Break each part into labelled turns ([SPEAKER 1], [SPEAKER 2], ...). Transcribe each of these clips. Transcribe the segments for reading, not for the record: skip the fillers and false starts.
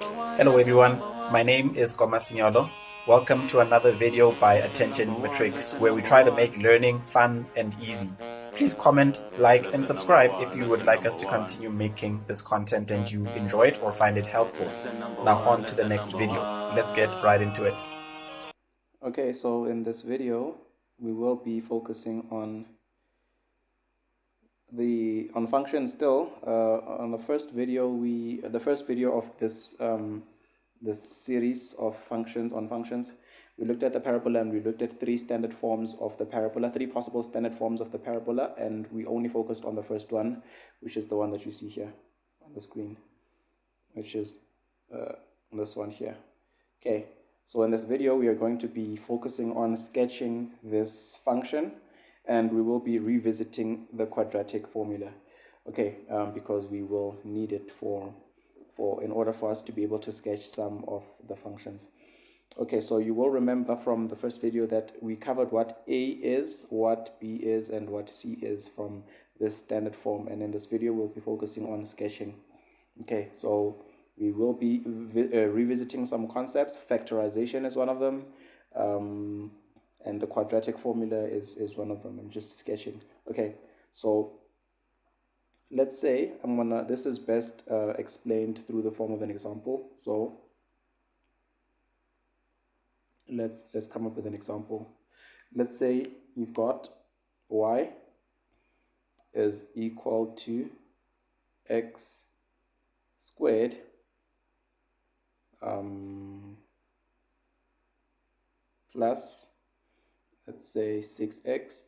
[SPEAKER 1] Hello everyone, my name is Komasinyolo. Welcome to another video by Attention Matrix, where we try to make learning fun and easy. Please comment, like, and subscribe if you would like us to continue making this content and you enjoy it or find it helpful. Now on to the next video. Let's get right into it.
[SPEAKER 2] Okay, so in this video, we will be focusing on functions still. On the first video, the first video of this series of functions on functions, we looked at the parabola and we looked at three standard forms of the parabola, three possible standard forms of the parabola, and we only focused on the first one, which is the one that you see here on the screen, which is this one here. Okay, so in this video, we are going to be focusing on sketching this function, and we will be revisiting the quadratic formula, okay, because we will need it in order for us to be able to sketch some of the functions. Okay, so you will remember from the first video that we covered what A is, what B is, and what C is from this standard form, and in this video we'll be focusing on sketching. Okay, so we will be revisiting some concepts. Factorization is one of them, and the quadratic formula is one of them, and just sketching. Okay, so let's say this is best explained through the form of an example. So let's come up with an example. Let's say you've got y is equal to x squared plus, let's say, 6x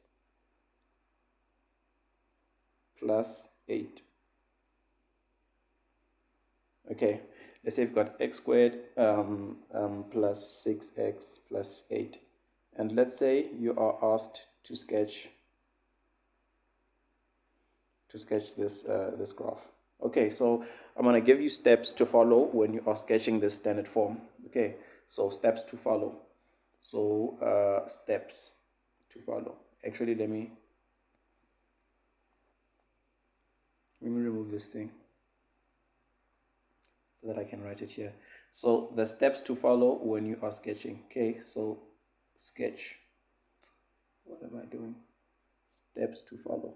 [SPEAKER 2] plus 8. Okay, let's say you've got x squared plus 6x plus 8, and let's say you are asked to sketch this graph. Okay, so I'm going to give you steps to follow when you are sketching this standard form. Okay, so steps to follow. So steps to follow. Actually, let me remove this thing so that I can write it here. So the steps to follow when you are sketching. Okay, so sketch. What am I doing? Steps to follow.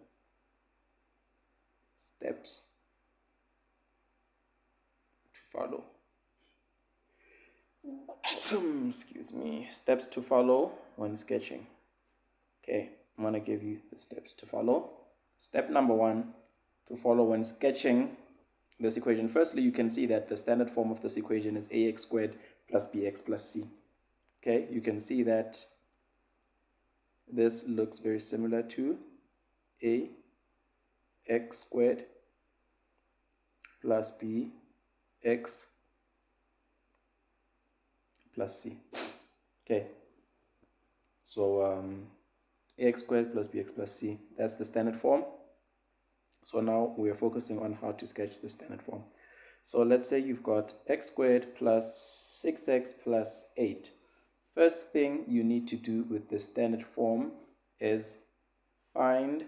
[SPEAKER 2] Steps to follow. Excuse me. Steps to follow when sketching. Okay, I'm going to give you the steps to follow. Step number 1 to follow when sketching this equation. Firstly, you can see that the standard form of this equation is ax squared plus bx plus c. Okay, you can see that this looks very similar to ax squared plus bx plus c. Okay, so ax squared plus bx plus c, that's the standard form. So now we are focusing on how to sketch the standard form. So let's say you've got x squared plus 6x plus 8. First thing you need to do with the standard form is find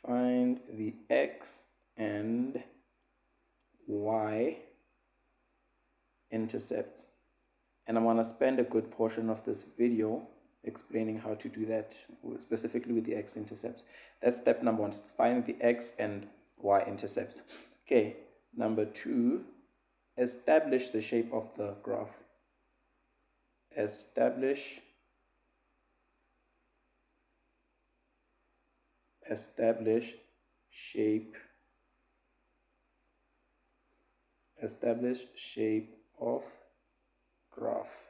[SPEAKER 2] find the x and y intercepts, and I'm going to spend a good portion of this video explaining how to do that, specifically with the x-intercepts. That's step number 1, find the x and y intercepts. Okay, number 2, establish the shape of the graph. Establish shape of graph.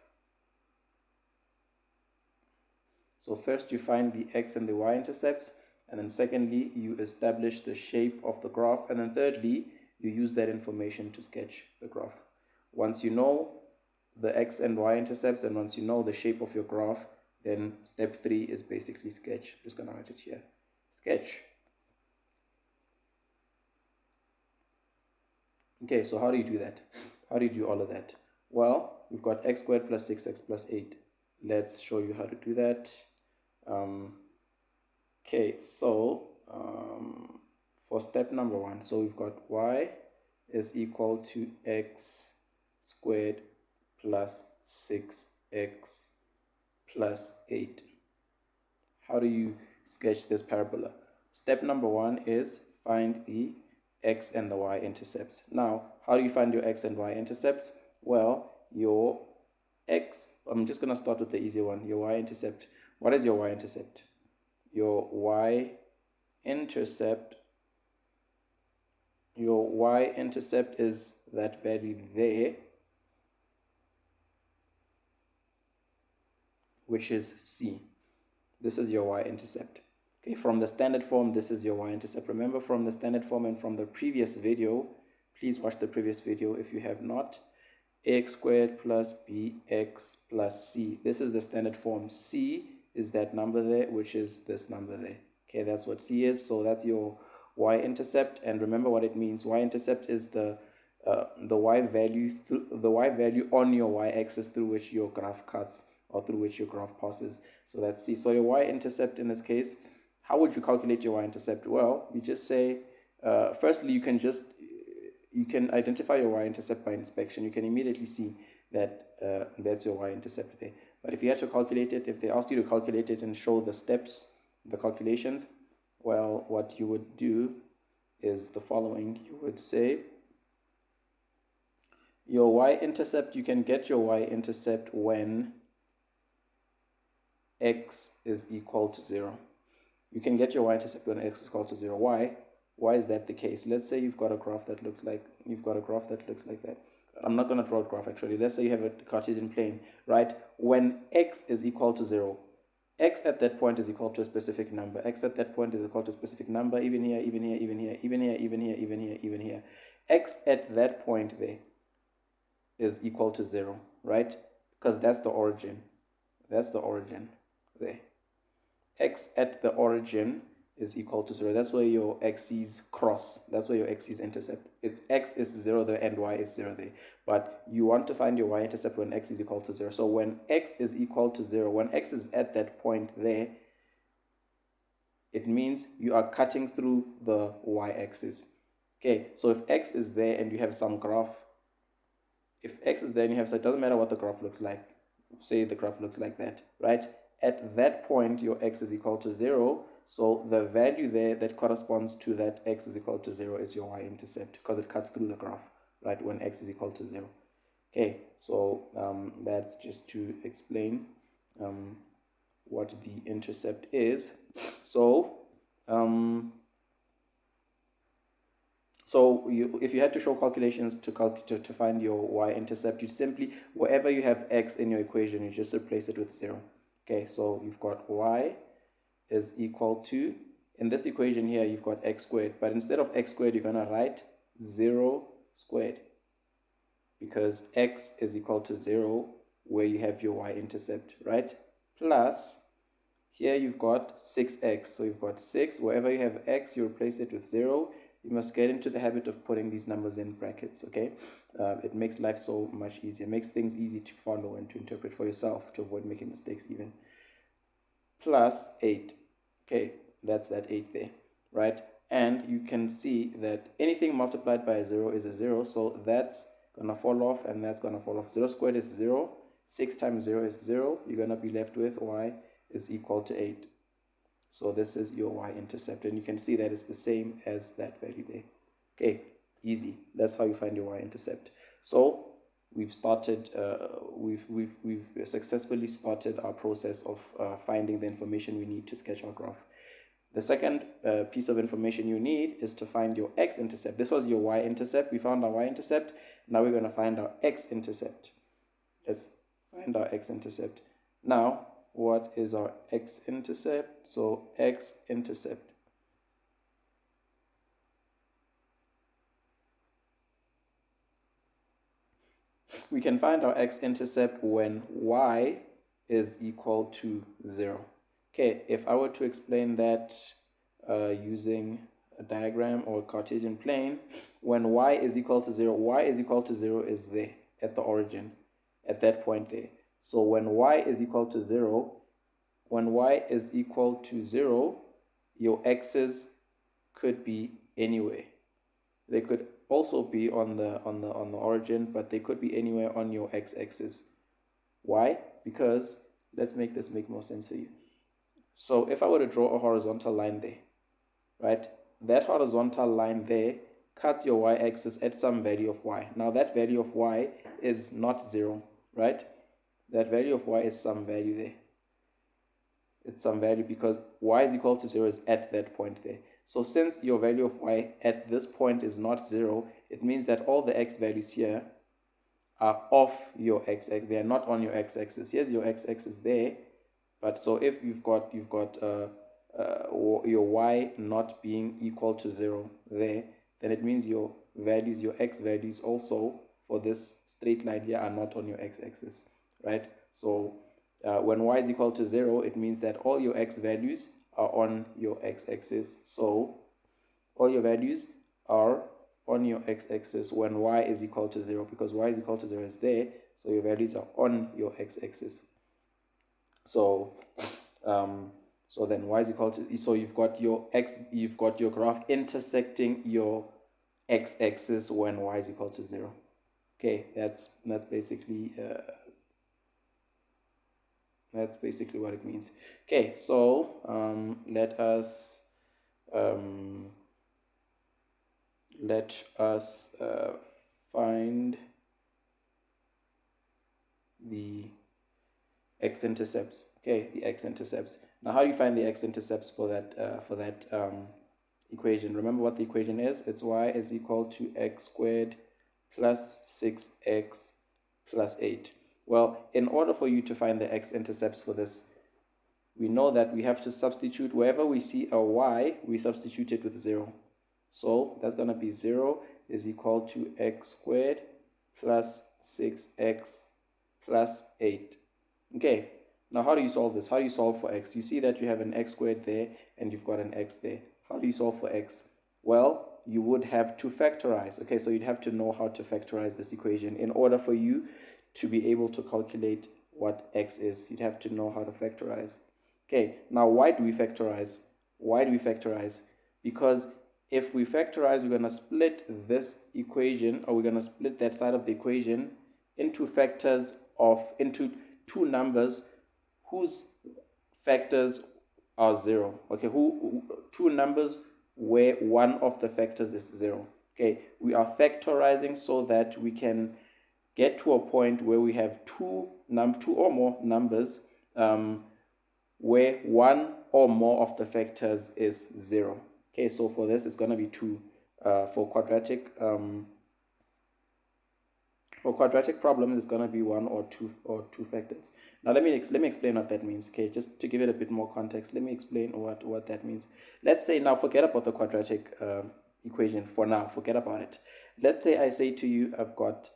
[SPEAKER 2] So first you find the x and the y intercepts, and then secondly you establish the shape of the graph, and then thirdly you use that information to sketch the graph. Once you know the x and y intercepts, and once you know the shape of your graph, then step 3 is basically sketch. I'm just going to write it here. Sketch. Okay, so how do you do that? How do you do all of that? Well, we've got x squared plus 6x plus 8. Let's show you how to do that. Okay, so for step number 1, so we've got y is equal to x squared plus 6x plus 8. How do you sketch this parabola? Step number 1 is find the x and the y intercepts. Now, how do you find your x and y intercepts? Well, your x, I'm just going to start with the easy one, your y intercept. What is your y intercept? Your y intercept is that value there, which is c. This is your y-intercept. Okay, from the standard form, this is your y-intercept. Remember, from the standard form and from the previous video, please watch the previous video if you have not. Ax squared plus bx plus c. This is the standard form. C is that number there, which is this number there. Okay, that's what c is. So that's your y-intercept. And remember what it means. Y-intercept is the y value on your y-axis through which your graph cuts, or through which your graph passes. So that's c. So your y-intercept in this case, how would you calculate your y-intercept? Well, you just say, firstly, you can identify your y-intercept by inspection. You can immediately see that that's your y-intercept there. But if you had to calculate it, if they asked you to calculate it and show the steps, the calculations, well, what you would do is the following. You would say, your y-intercept, you can get your y-intercept when x is equal to 0. You can get your y-intercept when x is equal to 0. Why? Why is that the case? Let's say you've got a graph that looks like that. I'm not going to draw a graph actually. Let's say you have a Cartesian plane, right? When x is equal to 0, x at that point is equal to a specific number. X at that point is equal to a specific number, even here, even here, even here, even here, even here, even here, even here. X at that point there is equal to 0, right? Because that's the origin. That's the origin there. X at the origin is equal to 0. That's where your x's cross. That's where your x's intercept. It's x is 0 there and y is 0 there. But you want to find your y-intercept when x is equal to 0. So when x is equal to 0, when x is at that point there, it means you are cutting through the y-axis. Okay, so if x is there and you have some graph, if x is there and you have, so it doesn't matter what the graph looks like. Say the graph looks like that, right? At that point, your x is equal to 0. So the value there that corresponds to that x is equal to 0 is your y-intercept, because it cuts through the graph, right, when x is equal to 0. Okay, so that's just to explain what the intercept is. So if you had to show calculations to find your y-intercept, you simply, wherever you have x in your equation, you just replace it with 0. Okay, so you've got y is equal to, in this equation here, you've got x squared. But instead of x squared, you're going to write 0 squared, because x is equal to 0 where you have your y-intercept, right? Plus, here you've got 6x. So you've got 6. Wherever you have x, you replace it with 0. You must get into the habit of putting these numbers in brackets, okay? It makes life so much easier. It makes things easy to follow and to interpret for yourself, to avoid making mistakes even. Plus 8. Okay, that's that 8 there, right? And you can see that anything multiplied by a 0 is a 0. So that's going to fall off and that's going to fall off. 0 squared is 0. 6 times 0 is 0. You're going to be left with y is equal to 8. So this is your y-intercept, and you can see that it's the same as that value there. Okay, easy. That's how you find your y-intercept. So we've started, we've successfully started our process of finding the information we need to sketch our graph. The second piece of information you need is to find your x-intercept. This was your y-intercept. We found our y-intercept. Now we're going to find our x-intercept. Let's find our x-intercept. Now, what is our x-intercept? So x-intercept, we can find our x-intercept when y is equal to 0. Okay, if I were to explain that using diagram or Cartesian plane, when y is equal to 0, y is equal to 0 is there at the origin, at that point there. So when y is equal to 0, your x's could be anywhere. They could also be on the origin, but they could be anywhere on your x-axis. Why? Because let's make this make more sense for you. So if I were to draw a horizontal line there, right? That horizontal line there cuts your y-axis at some value of y. Now that value of y is not 0, right? That value of y is some value there. It's some value because y is equal to 0 is at that point there. So since your value of y at this point is not 0, it means that all the x values here are off your x-axis. They are not on your x-axis. Here's your x-axis there. But so if you've got your y not being equal to 0 there, then it means your values, your x values also for this straight line here are not on your x-axis, right? So when y is equal to 0, it means that all your x values are on your x-axis. So all your values are on your x-axis when y is equal to 0, because y is equal to 0 is there, so your values are on your x-axis. So so then y is equal to, so you've got your graph intersecting your x-axis when y is equal to 0. Okay, that's basically what it means. Okay, so let us find the x-intercepts. Okay, the x-intercepts. Now, how do you find the x-intercepts for that equation? Remember what the equation is? It's y is equal to x squared plus 6x plus 8. Well, in order for you to find the x-intercepts for this, we know that we have to substitute wherever we see a y, we substitute it with 0. So that's going to be 0 is equal to x squared plus 6x plus 8. Okay, now how do you solve this? How do you solve for x? You see that you have an x squared there and you've got an x there. How do you solve for x? Well, you would have to factorize. Okay, so you'd have to know how to factorize this equation in order for you to be able to calculate what x is. You'd have to know how to factorize. Okay, now why do we factorize? Why do we factorize? Because if we factorize, we're going to split this equation, or we're going to split that side of the equation into into two numbers whose factors are 0. Okay, two numbers where one of the factors is 0. Okay, we are factorizing so that we can get to a point where we have two or more numbers where one or more of the factors is 0. Okay, so for this it's going to be 2. For quadratic problems, it's going to be 1 or 2 factors. Now let me explain what that means. Okay, just to give it a bit more context, let me explain what that means. Let's say, now forget about the quadratic equation for now. Forget about it. Let's say I say to you, I've got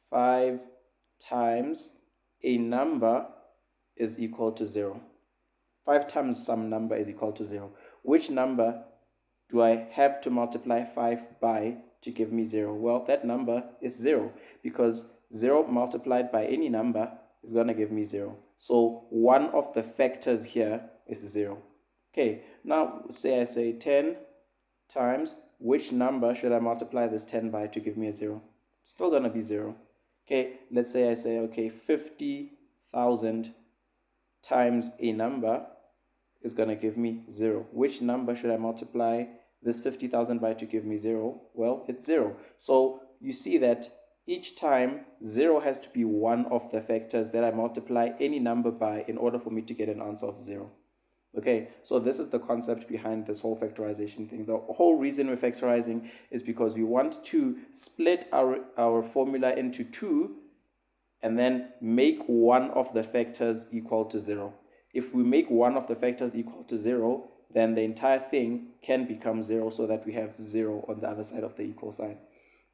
[SPEAKER 2] 5 times a number is equal to 0. 5 times some number is equal to 0. Which number do I have to multiply 5 by to give me 0? Well, that number is 0, because 0 multiplied by any number is going to give me 0. So one of the factors here is 0. Okay, now say I say 10 times, which number should I multiply this 10 by to give me a 0? Still going to be 0. Okay, let's say I say, okay, 50,000 times a number is going to give me 0. Which number should I multiply this 50,000 by to give me 0? Well, it's 0. So you see that each time 0 has to be one of the factors that I multiply any number by in order for me to get an answer of 0. Okay, so this is the concept behind this whole factorization thing. The whole reason we're factorizing is because we want to split our formula into 2 and then make one of the factors equal to 0. If we make one of the factors equal to 0, then the entire thing can become 0, so that we have 0 on the other side of the equal sign.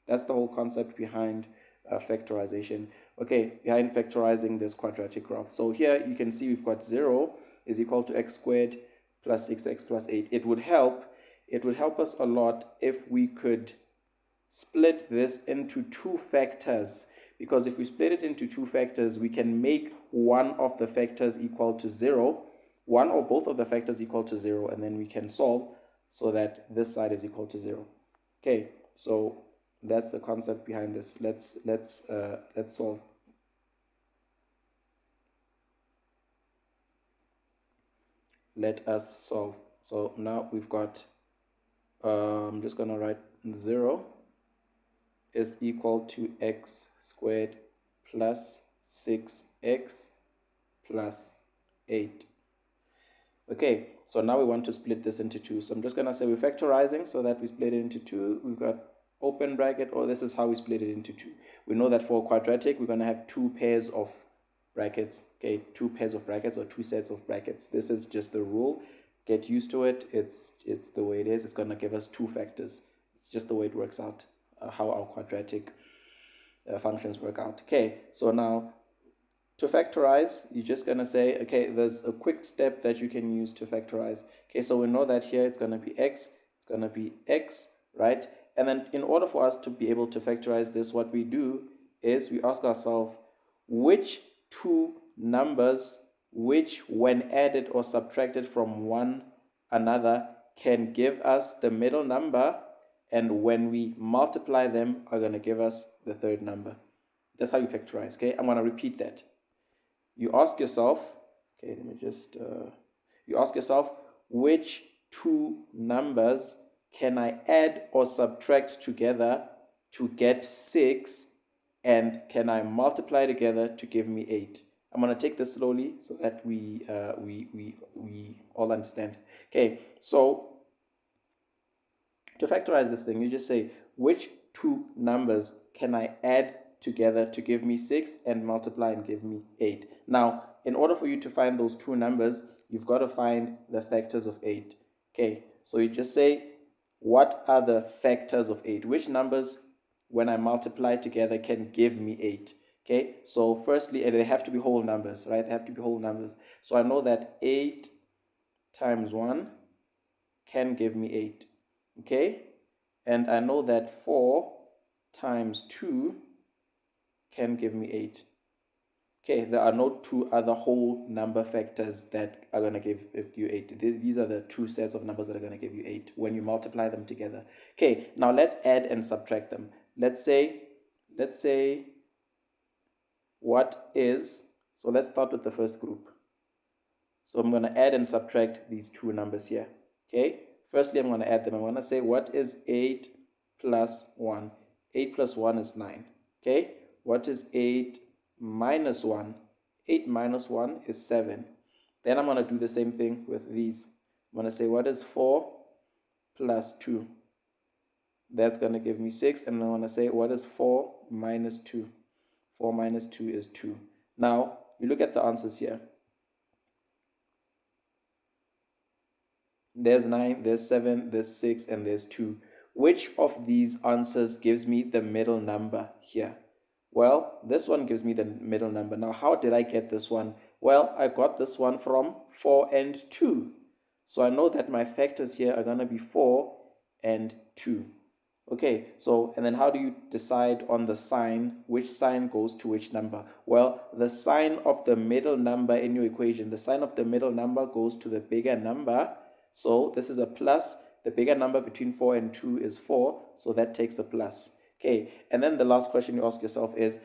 [SPEAKER 2] That's the whole concept behind factorization. Okay, behind factorizing this quadratic graph. So here you can see we've got 0 is equal to x squared plus 6x plus 8. It would help it would help us a lot if we could split this into two factors, because if we split it into two factors, we can make one of the factors equal to 0, one or both of the factors equal to 0, and then we can solve so that this side is equal to 0. Okay, so that's the concept behind this. Let's solve. Let us solve. So now we've got, I'm just going to write 0 is equal to x squared plus 6x plus 8. Okay, so now we want to split this into two. So I'm just going to say we're factorizing so that we split it into two. We've got open bracket, or this is how we split it into two. We know that for quadratic, we're going to have two pairs of brackets. Okay, two pairs of brackets or two sets of brackets. This is just the rule. Get used to it. It's the way it is. It's going to give us two factors. It's just the way it works out, how our quadratic functions work out. Okay, so now to factorize, you're just going to say, okay, there's a quick step that you can use to factorize. Okay, so we know that here it's going to be x, it's going to be x, right? And then in order for us to be able to factorize this, what we do is we ask ourselves, which two numbers, which when added or subtracted from one another can give us the middle number, and when we multiply them are going to give us the third number. That's how you factorize. Okay, I'm going to repeat that. You ask yourself, okay, let me just, you ask yourself, which two numbers can I add or subtract together to get 6, and can I multiply together to give me 8? I'm going to take this slowly so that we all understand. Okay, so to factorize this thing, you just say, which two numbers can I add together to give me 6 and multiply and give me 8? Now, in order for you to find those two numbers, you've got to find the factors of 8. Okay, so you just say, what are the factors of 8? Which numbers, when I multiply together, can give me 8? Okay, so firstly, and they have to be whole numbers, right? They have to be whole numbers. So I know that 8 times 1 can give me 8. Okay, and I know that 4 times 2 can give me 8. Okay, there are no two other whole number factors that are going to give you 8. These are the two sets of numbers that are going to give you 8 when you multiply them together. Okay, now let's add and subtract them. Let's say what is, so let's start with the first group. So I'm going to add and subtract these two numbers here. Okay, firstly I'm going to add them. I'm going to say, what is 8 plus 1? 8 plus 1 is 9. Okay, what is 8 minus 1? 8 minus 1 is 7. Then I'm going to do the same thing with these. I'm going to say, what is 4 plus 2? That's going to give me 6. And I'm going to say, what is 4 minus 2? 4 minus 2 is 2. Now, you look at the answers here. There's 9, there's 7, there's 6, and there's 2. Which of these answers gives me the middle number here? Well, this one gives me the middle number. Now, how did I get this one? Well, I got this one from 4 and 2. So I know that my factors here are going to be 4 and 2. Okay, so, and then how do you decide on the sign, which sign goes to which number? Well, the sign of the middle number in your equation, the sign of the middle number goes to the bigger number. So this is a plus. The bigger number between 4 and 2 is 4, so that takes a plus. Okay, and then the last question you ask yourself is,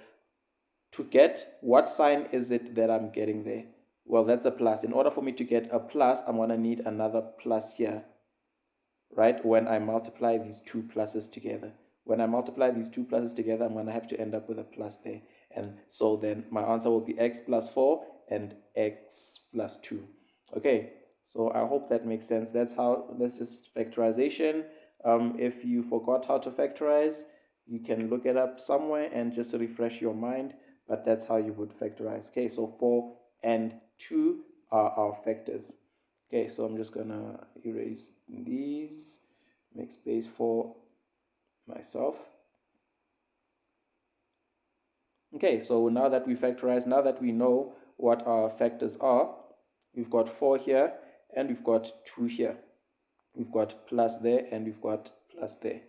[SPEAKER 2] to get, what sign is it that I'm getting there? Well, that's a plus. In order for me to get a plus, I'm going to need another plus here, right? When I multiply these two pluses together. When I multiply these two pluses together, I'm going to have to end up with a plus there. And so then my answer will be x plus 4 and x plus 2. Okay, so I hope that makes sense. That's just factorization. If you forgot how to factorize, you can look it up somewhere and just refresh your mind. But that's how you would factorize. Okay, so 4 and 2 are our factors. Okay, so I'm just gonna erase these, make space for myself. Okay, so now that we factorize, now that we know what our factors are, we've got 4 here and we've got 2 here. we've got plus there, and we've got plus there.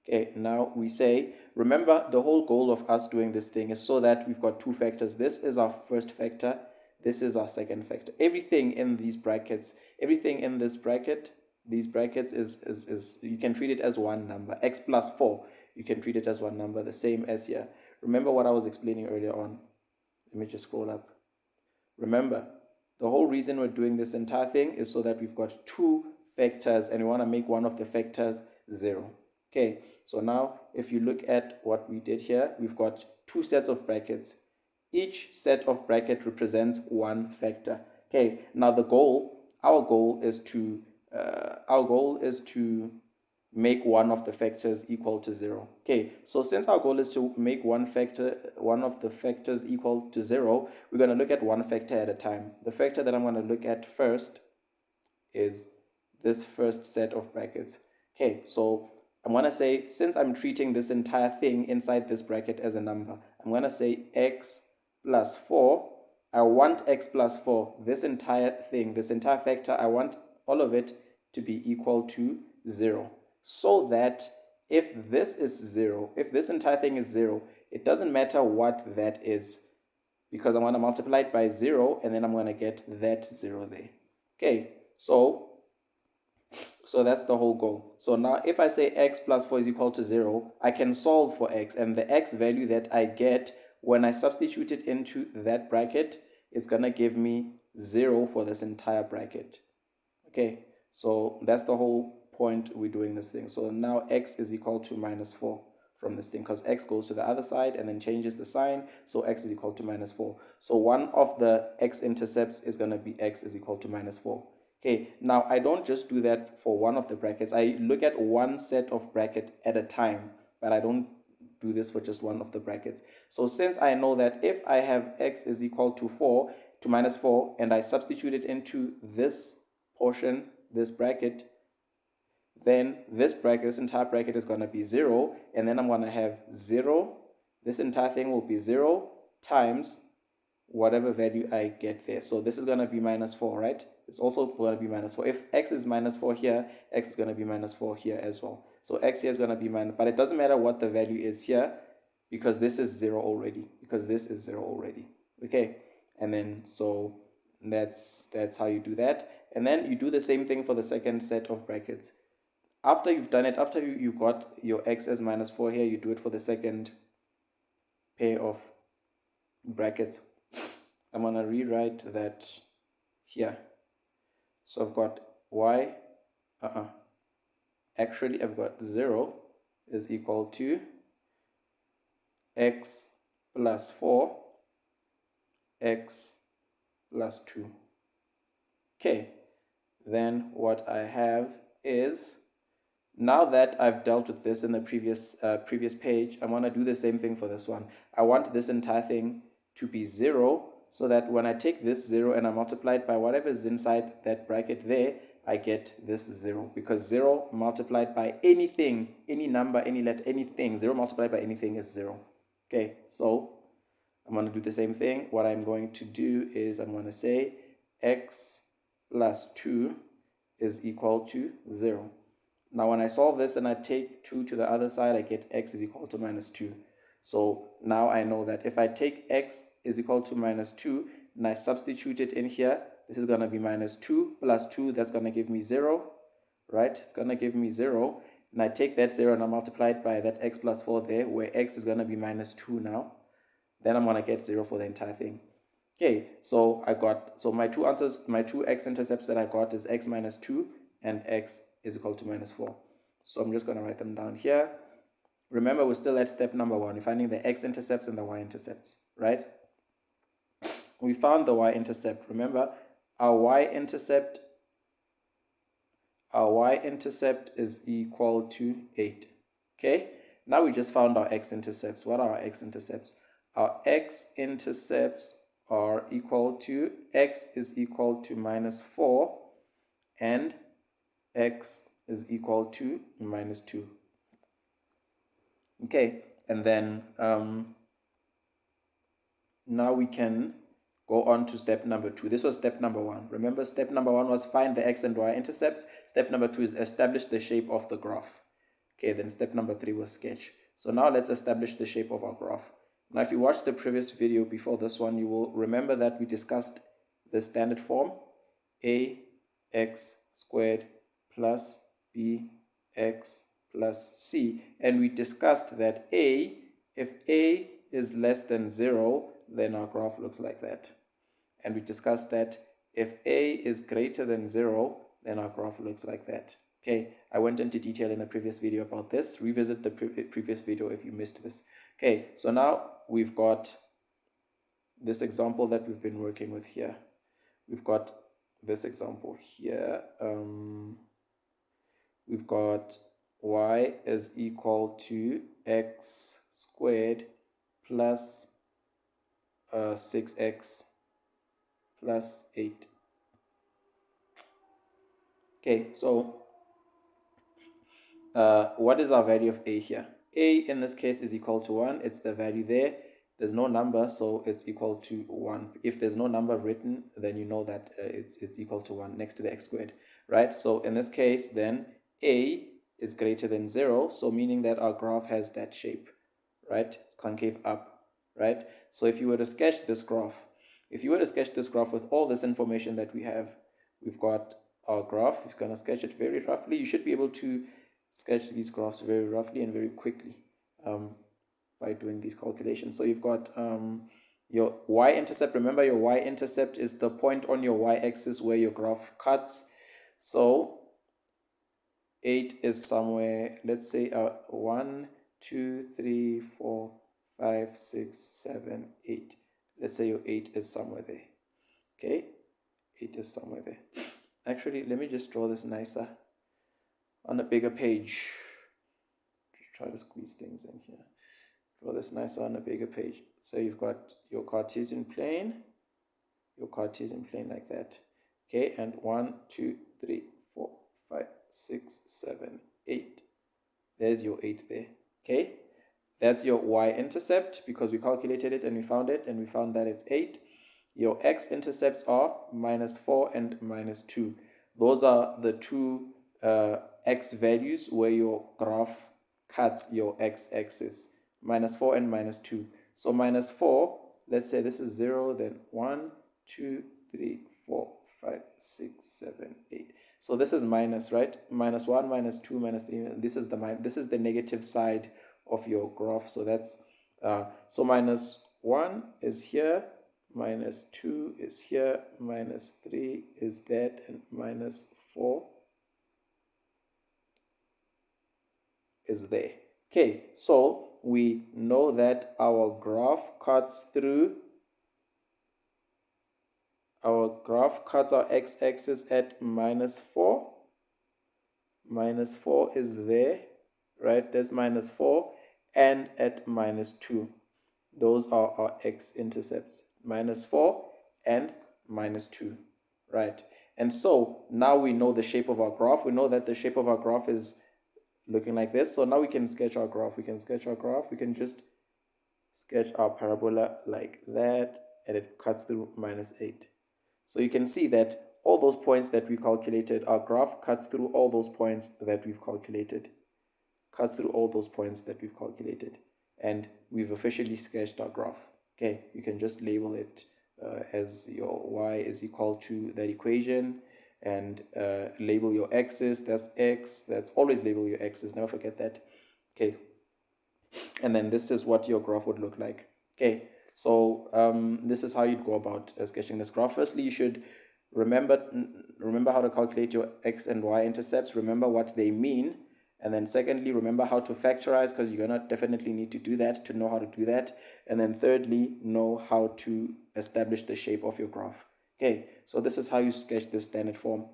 [SPEAKER 2] Okay, now we say, remember the whole goal of us doing this thing is so that we've got two factors. This is our first factor, this is our second factor. Everything in these brackets, everything in this bracket, these brackets is you can treat it as one number. X plus 4, you can treat it as one number, the same as here. Remember what I was explaining earlier on. Let me just scroll up. Remember, the whole reason we're doing this entire thing is so that we've got two factors and we want to make one of the factors 0. Okay, so now if you look at what we did here, we've got two sets of brackets. Each set of bracket represents one factor. Okay, now our goal is to make one of the factors equal to 0. Okay, so since our goal is to make one of the factors equal to 0, we're going to look at one factor at a time. The factor that I'm going to look at first is this first set of brackets. Okay, so I'm going to say, since I'm treating this entire thing inside this bracket as a number, I'm going to say x plus 4. I want x plus 4, this entire thing, this entire factor, I want all of it to be equal to 0. So that if this is 0, if this entire thing is 0, it doesn't matter what that is, because I'm going to multiply it by 0 and then I'm going to get that 0 there. Okay, so that's the whole goal. So now if I say x plus 4 is equal to 0, I can solve for x, and the x value that I get when I substitute it into that bracket, it's going to give me 0 for this entire bracket. Okay, so that's the whole point we're doing this thing. So now x is equal to minus 4 from this thing, because x goes to the other side and then changes the sign, so x is equal to minus 4. So one of the x-intercepts is going to be x is equal to minus 4. Okay, now I don't just do that for one of the brackets. I look at one set of bracket at a time, but I don't do this for just one of the brackets. So since I know that if I have x is equal to minus 4, and I substitute it into this portion, this bracket, then this entire bracket is going to be 0, and then I'm going to have 0. This entire thing will be 0 times whatever value I get there. So this is going to be minus 4, right? It's also going to be minus 4. If x is minus 4 here, x is going to be minus 4 here as well. So x here is going to be minus, but it doesn't matter what the value is here, because this is 0 already. Okay, and then so that's how you do that. And then you do the same thing for the second set of brackets. After you've done it, after you got your x as minus 4 here, you do it for the second pair of brackets. I'm going to rewrite that here. So I've got y, actually I've got 0 is equal to x plus 4, x plus 2. Okay, then what I have is, now that I've dealt with this in the previous page, I'm going to do the same thing for this one. I want this entire thing to be 0, so that when I take this 0 and I multiply it by whatever is inside that bracket there, I get this 0. Because 0 multiplied by anything, any number, any letter, anything, 0 multiplied by anything is 0. Okay, so I'm going to do the same thing. What I'm going to do is I'm going to say x plus 2 is equal to 0. Now when I solve this and I take 2 to the other side, I get x is equal to minus 2. So now I know that if I take x is equal to minus 2 and I substitute it in here, this is going to be minus 2 plus 2, that's going to give me 0, right? It's going to give me 0. And I take that 0 and I multiply it by that x plus 4 there, where x is going to be minus 2 now. Then I'm going to get 0 for the entire thing. Okay, so my two answers, my two x-intercepts that I got is x minus 2 and x is equal to minus 4. So I'm just going to write them down here. Remember, we're still at step number 1, finding the x-intercepts and the y-intercepts, right? We found the y-intercept. Remember, our y-intercept is equal to 8. Okay, now we just found our x-intercepts. What are our x-intercepts? Our x-intercepts are equal to, x is equal to minus 4 and x is equal to minus 2. Okay, and then now we can go on to step number 2. This was step number 1. Remember, step number 1 was find the x and y intercepts. Step number 2 is establish the shape of the graph. Okay, then step number 3 was sketch. So now let's establish the shape of our graph. Now, if you watched the previous video before this one, you will remember that we discussed the standard form, ax squared plus bx plus c. And we discussed that if a is less than 0, then our graph looks like that. And we discussed that if a is greater than 0, then our graph looks like that. Okay, I went into detail in the previous video about this. Revisit the previous video if you missed this. Okay, so now we've got this example that we've been working with here. We've got this example here. We've got y is equal to x squared plus 6x plus 8. Okay, so what is our value of a here? A in this case is equal to 1. It's the value there. There's no number, so it's equal to 1. If there's no number written, then you know that it's equal to 1 next to the x squared, right? So in this case, then a is greater than 0, so meaning that our graph has that shape, right? It's concave up, right? So if you were to sketch this graph, with all this information that we have, we've got our graph. It's going to sketch it very roughly. You should be able to sketch these graphs very roughly and very quickly by doing these calculations. So you've got your y-intercept. Remember, your y-intercept is the point on your y-axis where your graph cuts. So 8 is somewhere, let's say 1, 2, 3, 4, 5, 6, 7, 8. Let's say your 8 is somewhere there. Okay, 8 is somewhere there. Actually, let me just draw this nicer on a bigger page. Just try to squeeze things in here. Draw this nicer on a bigger page. So you've got your Cartesian plane like that. Okay, and 1, 2, 3, 4, 5, 6, 7, 8. There's your 8 there. Okay, that's your y-intercept because we calculated it and we found it, and we found that it's 8. Your x-intercepts are -4 and -2. Those are the two x values where your graph cuts your x-axis, -4 and -2. So -4, let's say this is 0, then 1, 2, 3, 4, 5, 6, 7, 8. So this is minus, right? -1, -2, -3. This is the negative side of your graph. So that's so -1 is here, -2 is here, -3 is that, and -4 is there. Okay, so we know that our graph cuts our x-axis at -4. -4 is there, right? There's -4, and at -2. Those are our x-intercepts, -4 and -2, right? And so now we know the shape of our graph. We know that the shape of our graph is looking like this. So now we can sketch our graph. We can just sketch our parabola like that, and it cuts through -8. So you can see that all those points that we calculated, our graph cuts through all those points that we've calculated. And we've officially sketched our graph. Okay, you can just label it as your y is equal to that equation, and label your x's. That's x. That's always label your x's. Never forget that. Okay, and then this is what your graph would look like. Okay, so this is how you'd go about sketching this graph. Firstly, you should remember how to calculate your x and y intercepts. Remember what they mean. And then secondly, remember how to factorize, because you're going to definitely need to do that, to know how to do that. And then thirdly, know how to establish the shape of your graph. Okay, so this is how you sketch the standard form.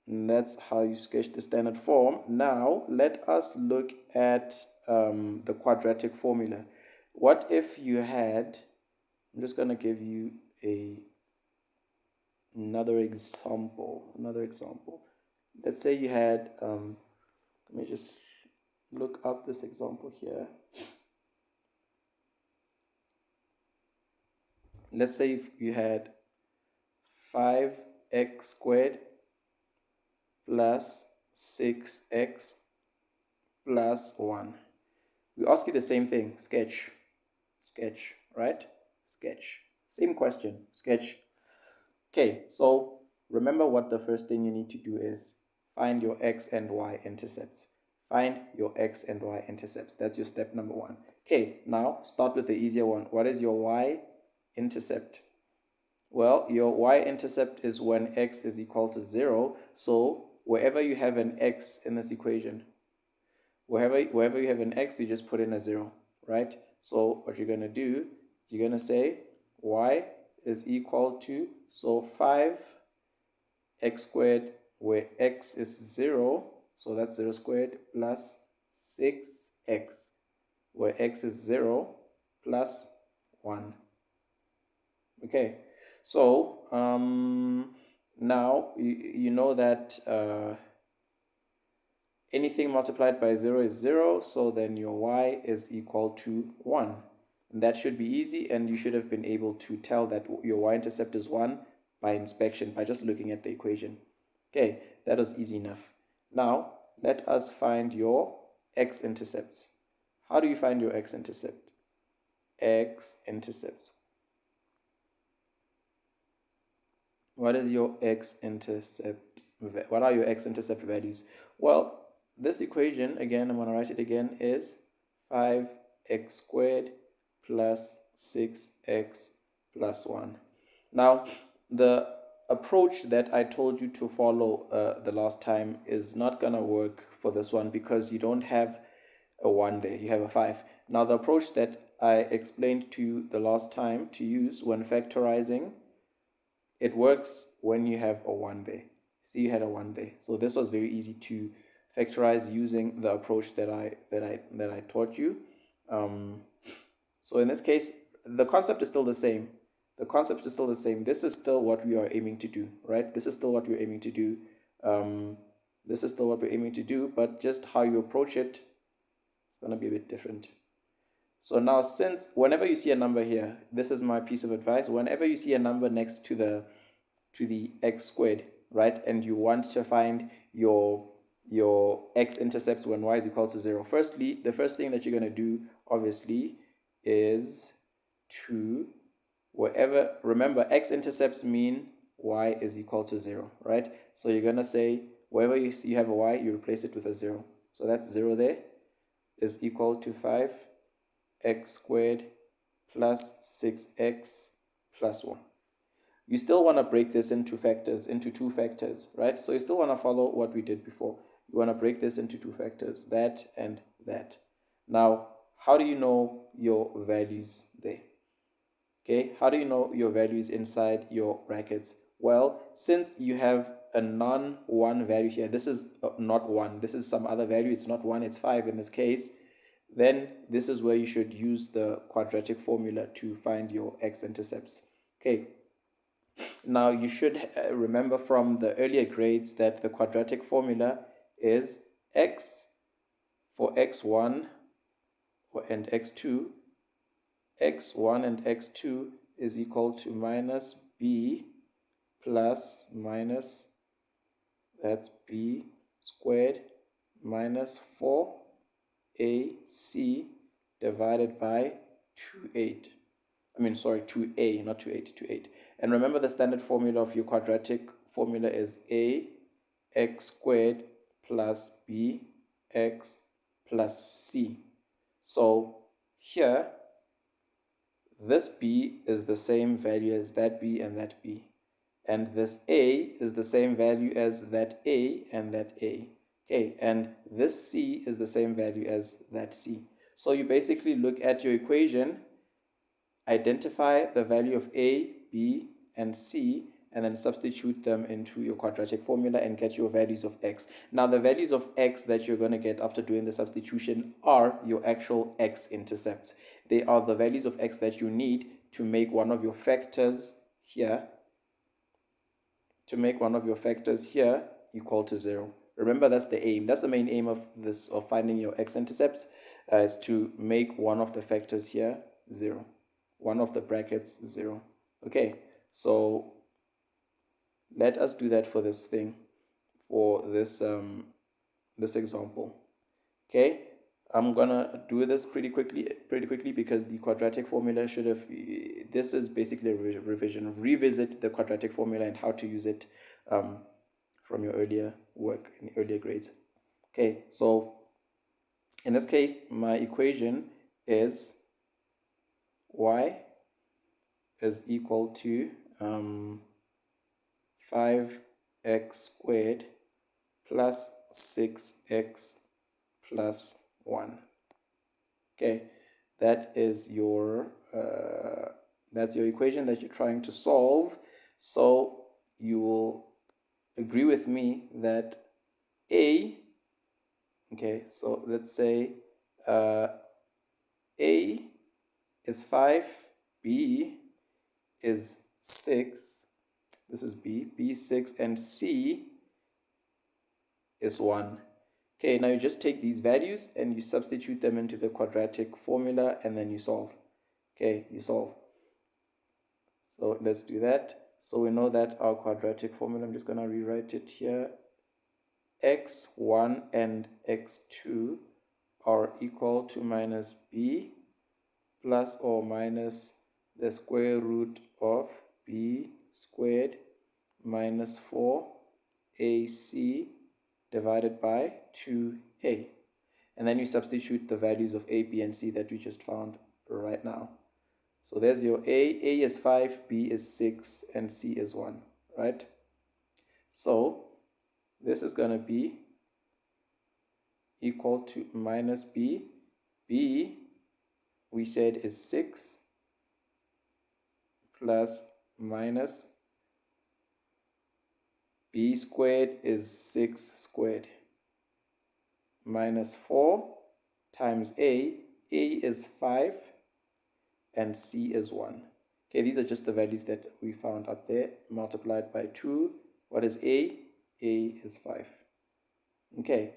[SPEAKER 2] That's how you sketch the standard form. Now, let us look at the quadratic formula. What if you had, I'm just going to give you another example. Let's say you had, let me just look up this example here. let's say if you had 5x squared plus 6x plus 1. We ask you the same thing, sketch, right? Sketch. Same question, sketch. Okay, so remember what the first thing you need to do is find your x and y intercepts. Find your x and y intercepts. That's your step number 1. Okay, now start with the easier one. What is your y intercept? Well, your y-intercept is when x is equal to 0. So wherever you have an x in this equation, wherever you have an x, you just put in a 0, right? So what you're going to do is you're going to say y is equal to, so 5x squared, where x is 0, so that's 0 squared, plus 6x, where x is 0, plus 1. Okay, so now you know that anything multiplied by 0 is 0, so then your y is equal to 1. And that should be easy, and you should have been able to tell that your y-intercept is 1 by inspection, by just looking at the equation. Okay, that was easy enough. Now, let us find your x-intercepts. How do you find your x-intercept? X-intercepts. What is your x-intercept? What are your x-intercept values? Well, this equation, again, I'm going to write it again, is 5x squared plus 6x plus 1. Now, the approach that I told you to follow the last time is not going to work for this one because you don't have a 1 there, you have a 5. Now, the approach that I explained to you the last time to use when factorizing, it works when you have a 1 there. See, you had a 1 there. So this was very easy to factorize using the approach that I taught you. So in this case, the concept is still the same. The concept is still the same. This is still what we are aiming to do, right? This is still what we're aiming to do. This is still what we're aiming to do, but just how you approach it, it's going to be a bit different. So now, since whenever you see a number here, this is my piece of advice. Whenever you see a number next to the x squared, right, and you want to find your x-intercepts when y is equal to 0, firstly, the first thing that you're going to do, obviously, is to remember, x-intercepts mean y is equal to 0, right? So you're going to say, wherever you see you have a y, you replace it with a 0. So that's 0 there is equal to 5x squared plus 6x plus 1. You still want to break this into factors, into 2 factors, right? So you still want to follow what we did before. You want to break this into 2 factors, that and that. Now, how do you know your values there? Okay, how do you know your values inside your brackets? Well, since you have a non-1 value here, this is not 1, this is some other value, it's not 1, it's 5 in this case, then this is where you should use the quadratic formula to find your x-intercepts. Okay, now you should remember from the earlier grades that the quadratic formula is x for x1 and x2, x1 and x2 is equal to minus b plus minus, that's b squared minus 4ac divided by 2a, not 2.8. And remember, the standard formula of your quadratic formula is a x squared plus b x plus c. So here, this b is the same value as that b and that b. And this a is the same value as that a and that a. Okay, and this c is the same value as that c. So you basically look at your equation, identify the value of a, b, and c, and then substitute them into your quadratic formula and get your values of x. Now, the values of x that you're going to get after doing the substitution are your actual x-intercepts. They are the values of x that you need to make one of your factors here, equal to 0. Remember, that's the aim. That's the main aim of this, of finding your x-intercepts, is to make one of the factors here 0. One of the brackets 0. Okay, so let us do that for this thing, for this this example. Okay, I'm gonna do this pretty quickly because the quadratic formula should have, this is basically a revision. Revisit the quadratic formula and how to use it from your earlier work in earlier grades. Okay, so in this case, my equation is y is equal to 5x squared plus 6x plus 1. Okay, that is your that's your equation that you're trying to solve. So you will agree with me that a, okay, so let's say a is 5, b is 6, this is b 6, and c is 1. Okay, now you just take these values and you substitute them into the quadratic formula and then you solve. Okay, you solve. So let's do that. So we know that our quadratic formula, I'm just going to rewrite it here. x1 and x2 are equal to minus b plus or minus the square root of b squared minus 4ac divided by 2a. And then you substitute the values of a, b, and c that we just found right now. So there's your a is 5, b is 6, and c is 1, right? So this is going to be equal to minus b. B, we said, is 6 plus minus b squared is 6 squared minus 4 times a is 5, and c is 1. Okay, these are just the values that we found up there, multiplied by 2. What is a? A is 5. Okay,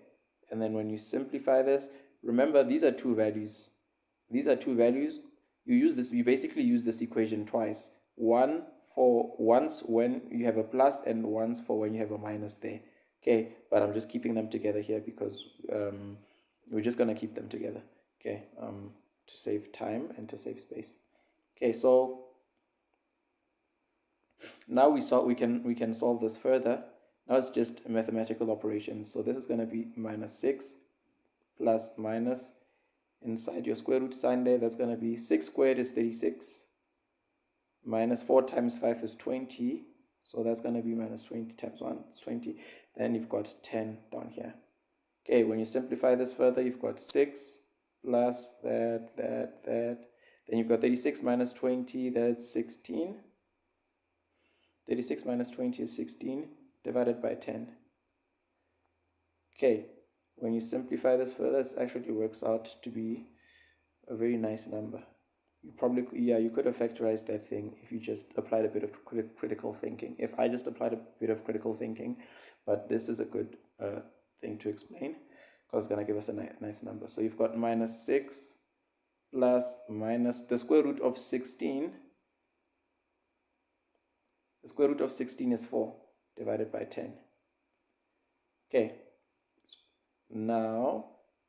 [SPEAKER 2] and then when you simplify this, remember these are two values. These are two values. You basically use this equation twice. Once when you have a plus and once for when you have a minus there. Okay, but I'm just keeping them together here because we're just gonna keep them together. Okay, to save time and to save space. Okay, so now we can solve this further. Now it's just mathematical operations. So this is going to be minus 6 plus minus, inside your square root sign there, that's going to be 6 squared is 36, minus 4 times 5 is 20, so that's going to be minus 20 times 1 is 20. Then you've got 10 down here. Okay, when you simplify this further, you've got 6 plus that. Then you've got 36 minus 20, that's 16. 36 minus 20 is 16, divided by 10. Okay, when you simplify this further, it actually works out to be a very nice number. You could have factorized that thing if you just applied a bit of critical thinking. If I just applied a bit of critical thinking, but this is a good thing to explain because it's going to give us a nice number. So you've got minus 6 plus minus the square root of 16. The square root of 16 is 4 divided by 10. Okay, now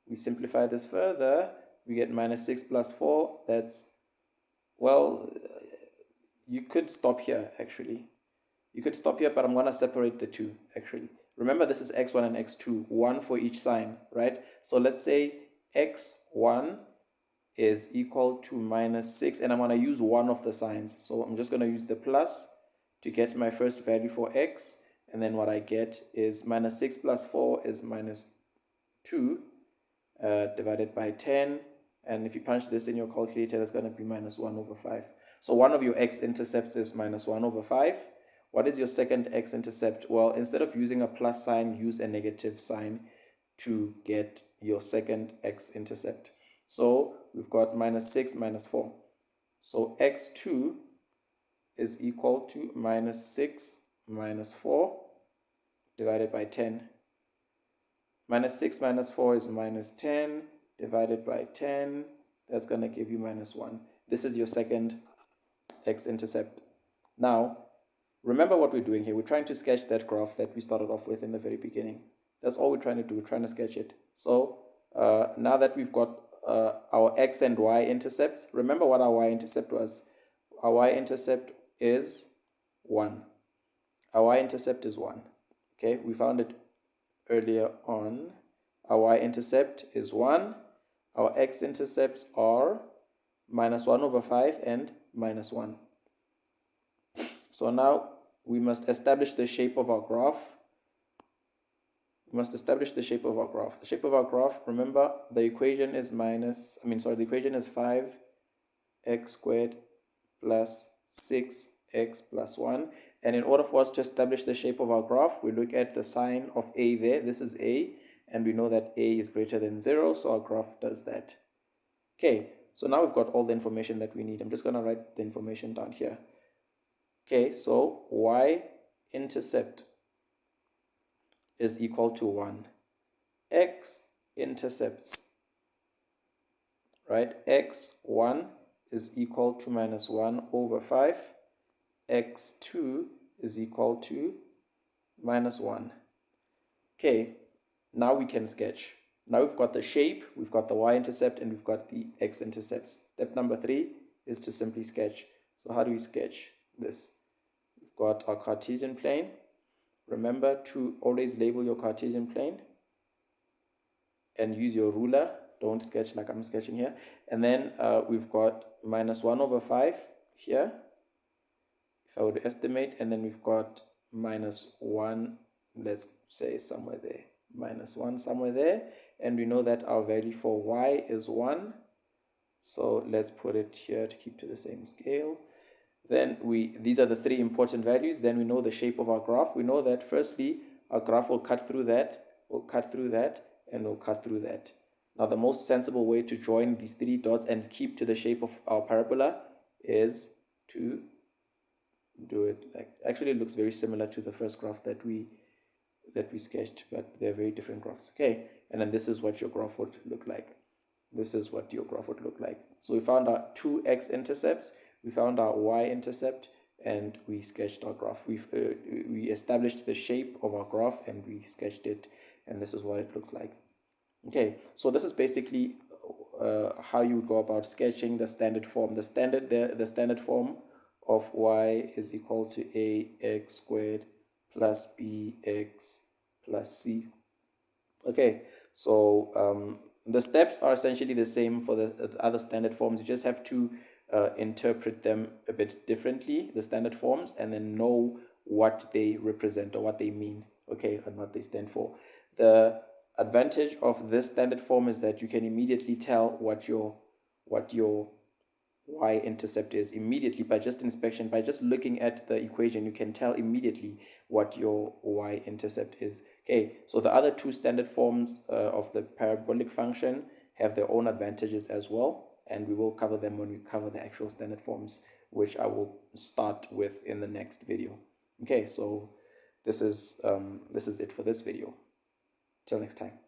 [SPEAKER 2] we simplify this further. We get minus 6 plus 4. That's, well, you could stop here actually. You could stop here, but I'm going to separate the two actually. Remember, this is x1 and x2, 1 for each sign, right? So let's say x1 is equal to minus 6, and I'm going to use one of the signs. So I'm just going to use the plus to get my first value for x, and then what I get is minus 6 plus 4 is minus 2 divided by 10, and if you punch this in your calculator, that's going to be minus 1 over 5. So one of your x-intercepts is minus 1 over 5. What is your second x-intercept? Well, instead of using a plus sign, use a negative sign to get your second x-intercept. So we've got minus 6 minus 4. So x2 is equal to minus 6 minus 4 divided by 10. Minus 6 minus 4 is minus 10 divided by 10. That's going to give you minus 1. This is your second x-intercept. Now, remember what we're doing here. We're trying to sketch that graph that we started off with in the very beginning. That's all we're trying to do. We're trying to sketch it. So now that we've got our x and y intercepts, remember what our y-intercept was. Our y-intercept is 1. Our y-intercept is 1. Okay, we found it earlier on. Our y-intercept is 1. Our x-intercepts are -1/5 and -1. So now we must establish the shape of our graph. The shape of our graph, remember, the equation is the equation is 5x squared plus 6x plus 1. And in order for us to establish the shape of our graph, we look at the sign of a there. This is a, and we know that a is greater than 0, so our graph does that. Okay, so now we've got all the information that we need. I'm just going to write the information down here. Okay, so y-intercept is equal to 1. X-intercepts, right? x1 is equal to -1/5. x2 is equal to -1. Okay, now we can sketch. Now we've got the shape, we've got the y-intercept, and we've got the x-intercepts. Step number 3 is to simply sketch. So how do we sketch this? We've got our Cartesian plane. Remember to always label your Cartesian plane and use your ruler. Don't sketch like I'm sketching here. And then we've got -1/5 here, if I would estimate, and then we've got -1, let's say somewhere there, -1 somewhere there, and we know that our value for y is 1, so let's put it here to keep to the same scale. Then these are the 3 important values. Then we know the shape of our graph. We know that firstly our graph will cut through that, and will cut through that. Now the most sensible way to join these 3 dots and keep to the shape of our parabola is to do it like, actually it looks very similar to the first graph that we sketched, but they're very different graphs. Okay, and then this is what your graph would look like. So we found our 2 x-intercepts, we found our y-intercept, and we sketched our graph. We established the shape of our graph and we sketched it, and this is what it looks like. Okay, so this is basically how you go about sketching the standard form. The standard form of y is equal to ax squared plus bx plus c. Okay, so the steps are essentially the same for the other standard forms. You just have to interpret them a bit differently, the standard forms, and then know what they represent or what they mean, okay, and what they stand for. The advantage of this standard form is that you can immediately tell what your y-intercept is immediately by just inspection. By just looking at the equation, you can tell immediately what your y-intercept is. Okay, so the other 2 standard forms of the parabolic function have their own advantages as well, and we will cover them when we cover the actual standard forms, which I will start with in the next video. Okay, so this is it for this video. Till next time.